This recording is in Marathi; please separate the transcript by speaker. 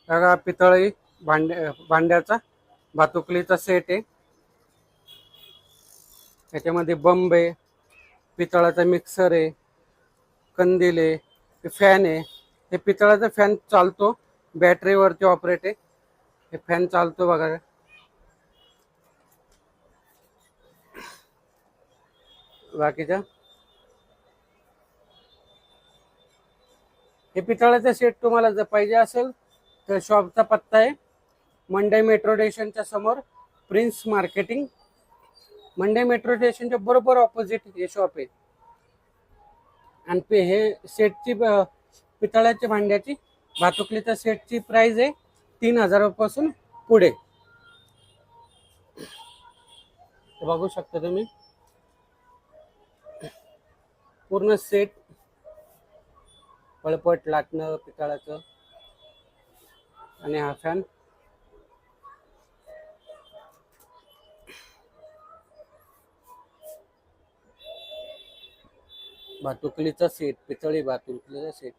Speaker 1: बघा पितळी भांड्याचा भातुकलीचा सेट आहे. त्याच्यामध्ये बंब आहे, पितळाचा मिक्सर आहे, कंदील आहे, फॅन आहे. हे पितळाचा फॅन चालतो, बॅटरीवरती ऑपरेट आहे. हे फॅन चालतो बघा. बाकीच्या हे पितळाचा सेट तुम्हाला जर पाहिजे असेल तर शॉपचा पत्ता आहे मंडई मेट्रो स्टेशनच्या समोर, प्रिन्स मार्केटिंग. मंडई मेट्रो स्टेशनच्या बरोबर ऑपोजिट हे शॉप आहे. आणि हे सेटची पितळाच्या भांड्याची भातुकलीच्या सेटची प्राइस आहे 3000 पासून पुढे. बघू शकता तुम्ही पूर्ण सेट, पळपट लाटणं पितळाचं. आणि हा फॅन भातुकलीचा सेट, पितळी भातुकलीचा सेट.